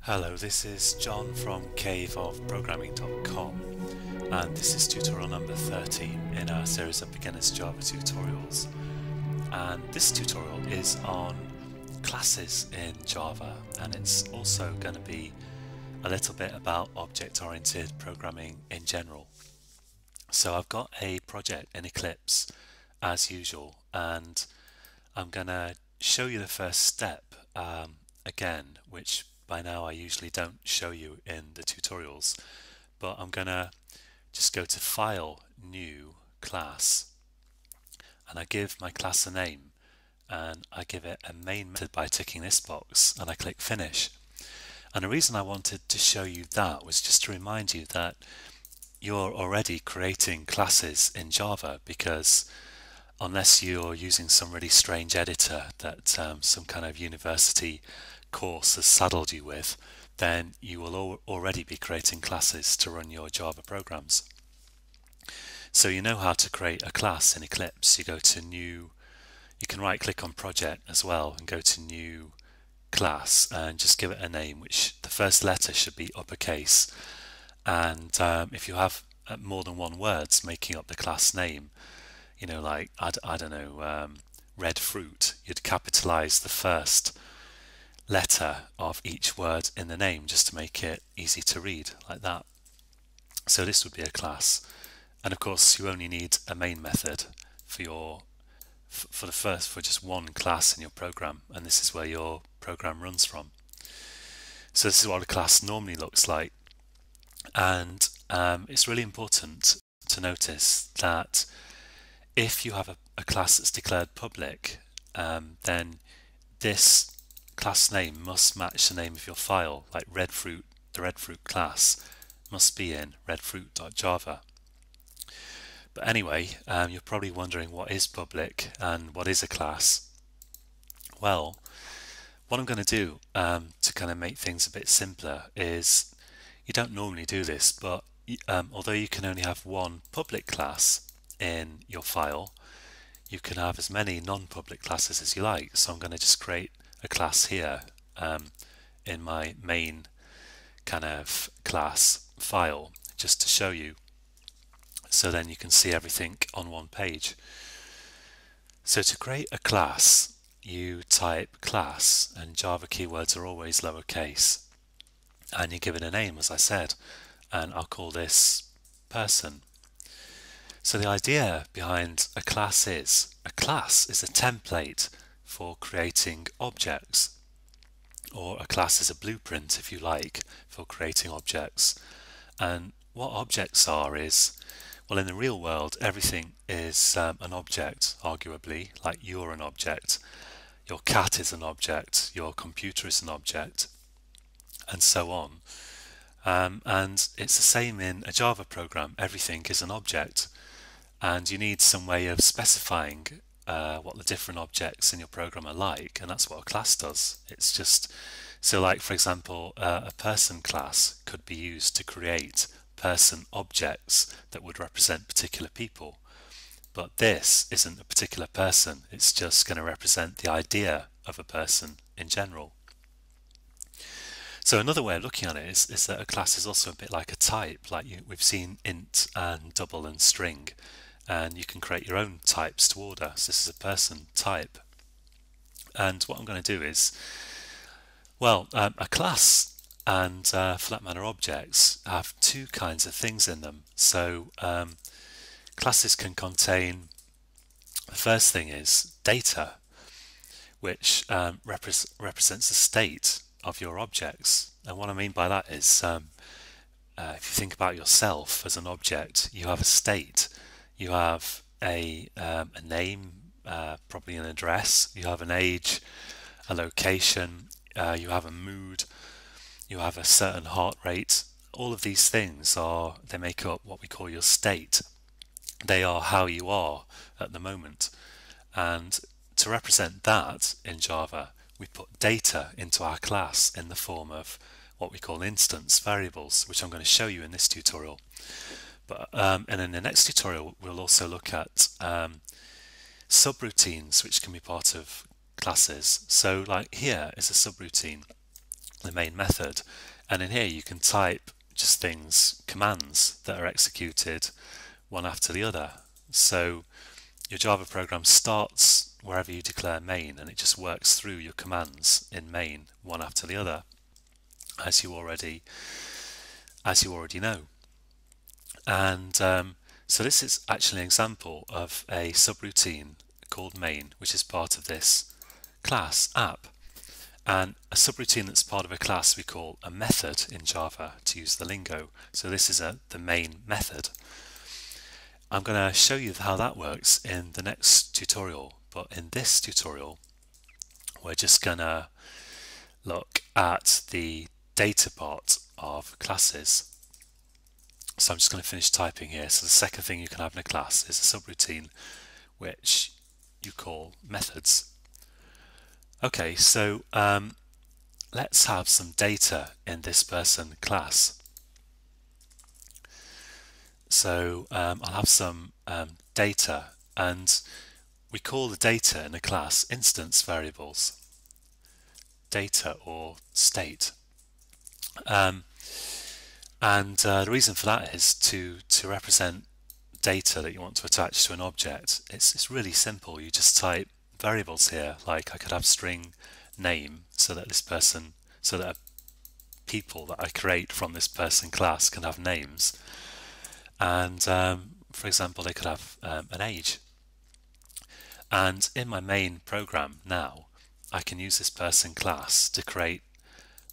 Hello, this is John from caveofprogramming.com, and this is tutorial number 13 in our series of beginners Java tutorials. And this tutorial is on classes in Java, and it's also going to be a little bit about object-oriented programming in general. So I've got a project in Eclipse as usual, and I'm going to show you the first step again, which by now I usually don't show you in the tutorials, but I'm going to just go to File, New, Class, and I give my class a name, and I give it a main method by ticking this box, and I click Finish. And the reason I wanted to show you that was just to remind you that you're already creating classes in Java, because unless you're using some really strange editor that some kind of university course has saddled you with, then you will already be creating classes to run your Java programs. So you know how to create a class in Eclipse. You go to New, you can right click on Project as well and go to New Class and just give it a name, which the first letter should be uppercase. And if you have more than one words making up the class name, you know, like I don't know, red fruit, you'd capitalize the first letter of each word in the name just to make it easy to read, like that. So this would be a class, and of course you only need a main method for just one class in your program, and this is where your program runs from. So this is what a class normally looks like, and it's really important to notice that if you have a class that's declared public, then this class name must match the name of your file, like redfruit. The redfruit class must be in redfruit.java. But anyway, you're probably wondering what is public and what is a class. Well, what I'm going to do to kind of make things a bit simpler is, you don't normally do this, but although you can only have one public class in your file, you can have as many non-public classes as you like. So I'm going to just create a class here in my main kind of class file, just to show you, so then you can see everything on one page. So to create a class, you type class, and Java keywords are always lowercase, and you give it a name, as I said, and I'll call this person. So the idea behind a class is a template for creating objects, or a class is a blueprint, if you like, for creating objects. And what objects are is, well, in the real world everything is an object, arguably, like you're an object, your cat is an object, your computer is an object, and so on. And it's the same in a Java program. Everything is an object, and you need some way of specifying what the different objects in your program are like, and that's what a class does. It's just, so like for example, a person class could be used to create person objects that would represent particular people, but this isn't a particular person, it's just going to represent the idea of a person in general. So another way of looking at it is that a class is also a bit like a type, like we've seen int and double and string, and you can create your own types to order. So this is a person type. And what I'm going to do is, well, a class and for that matter objects have two kinds of things in them. So classes can contain, the first thing is data, which represents the state of your objects. And what I mean by that is, if you think about yourself as an object, you have a state. You have a name, probably an address, you have an age, a location, you have a mood, you have a certain heart rate. All of these things they make up what we call your state. They are how you are at the moment. And to represent that in Java, we put data into our class in the form of what we call instance variables, which I'm going to show you in this tutorial. But and in the next tutorial we'll also look at subroutines, which can be part of classes. So like here is a subroutine. the main method, and in here you can type just things, commands that are executed one after the other. So your Java program starts wherever you declare main, and it just works through your commands in main one after the other, as you already know. And so this is actually an example of a subroutine called main, which is part of this class app. And a subroutine that's part of a class we call a method in Java, to use the lingo. So this is the main method. I'm going to show you how that works in the next tutorial, but in this tutorial we're just going to look at the data part of classes. So I'm just going to finish typing here. So the second thing you can have in a class is a subroutine which you call methods. Okay, so let's have some data in this person class. So I'll have some data, and we call the data in a class instance variables, data or state. And the reason for that is to represent data that you want to attach to an object. It's really simple. You just type variables here, like I could have string name, so that people that I create from this person class can have names, and for example they could have an age. And in my main program now I can use this person class to create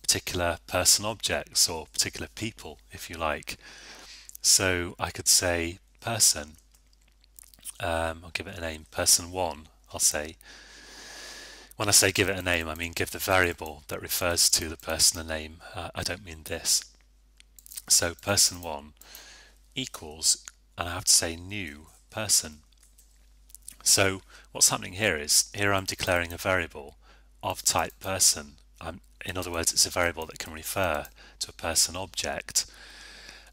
particular person objects, or particular people if you like. So I could say person, I'll give it a name, person1. I'll say, when I say give it a name, I mean give the variable that refers to the person a name. I don't mean this. So person1 equals, and I have to say new person. So what's happening here is, here I'm declaring a variable of type person. In other words, it's a variable that can refer to a person object.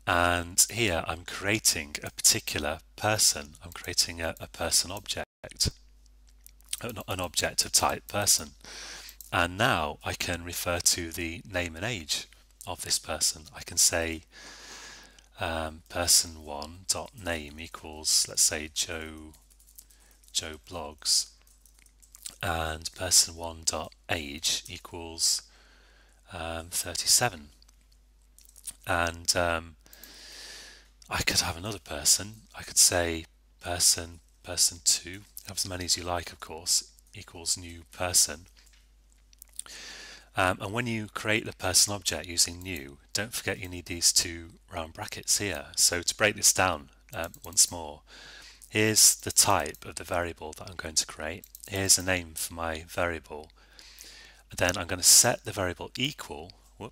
And here I'm creating a particular person. I'm creating a person object, an object of type person. And now I can refer to the name and age of this person. I can say person1.name equals, let's say, Joe Blogs, and person1.age equals 37. And I could have another person. I could say person2, have as many as you like, of course, equals new person. And when you create the person object using new, don't forget you need these two round brackets here. So to break this down once more, here's the type of the variable that I'm going to create. Here's a name for my variable. Then I'm going to set the variable equal, I'm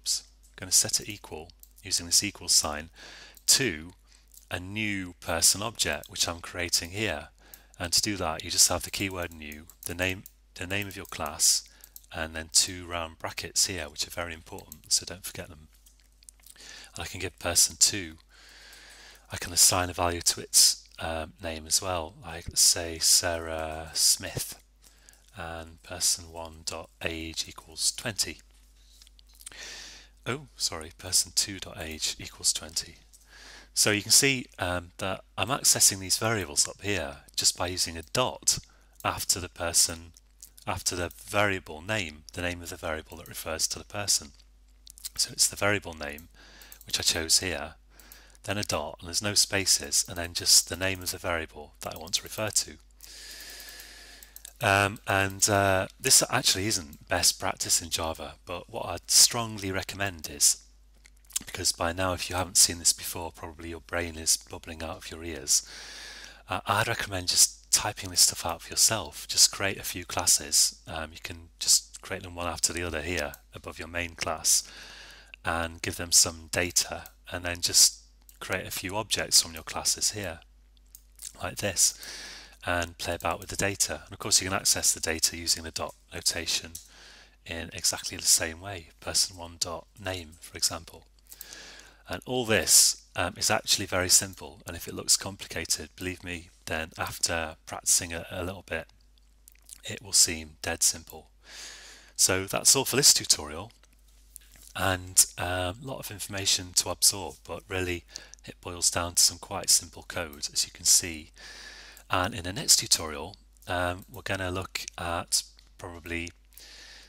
going to set it equal using this equal sign to a new person object which I'm creating here. And to do that you just have the keyword new, the name of your class, and then two round brackets here which are very important, so don't forget them. And I can give person2, I can assign a value to its name as well, like let's say Sarah Smith, and person1.age equals 20. person2.age equals 20. So you can see that I'm accessing these variables up here just by using a dot after the variable name, the name of the variable that refers to the person. So it's the variable name, which I chose here, then a dot, and there's no spaces, and then just the name of the variable that I want to refer to. This actually isn't best practice in Java, but what I'd strongly recommend is, because by now if you haven't seen this before, probably your brain is bubbling out of your ears, I'd recommend just typing this stuff out for yourself. Just create a few classes. You can just create them one after the other here above your main class and give them some data, and then just create a few objects from your classes here like this and play about with the data. And of course you can access the data using the dot notation in exactly the same way, person1.name for example. And all this is actually very simple, and if it looks complicated, believe me, then after practicing it a little bit it will seem dead simple. So that's all for this tutorial. and a lot of information to absorb, but really it boils down to some quite simple code, as you can see. And in the next tutorial, we're going to look at probably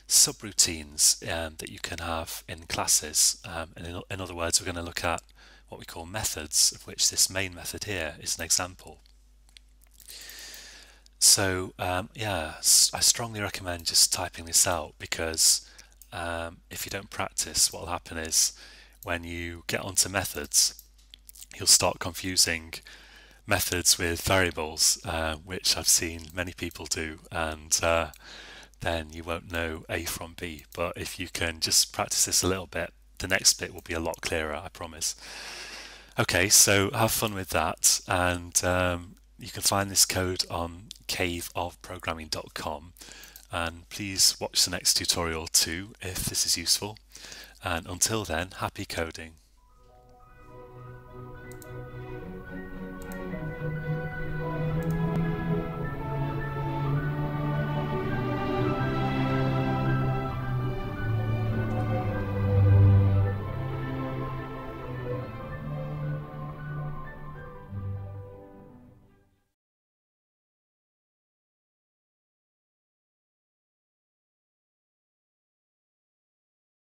subroutines that you can have in classes. And in other words, we're going to look at what we call methods, of which this main method here is an example. So yeah, I strongly recommend just typing this out, because if you don't practice, what will happen is when you get onto methods, you'll start confusing methods with variables, which I've seen many people do, and then you won't know A from B. But if you can just practice this a little bit, the next bit will be a lot clearer, I promise. Okay, so have fun with that, and you can find this code on caveofprogramming.com, and please watch the next tutorial too if this is useful. And until then, happy coding.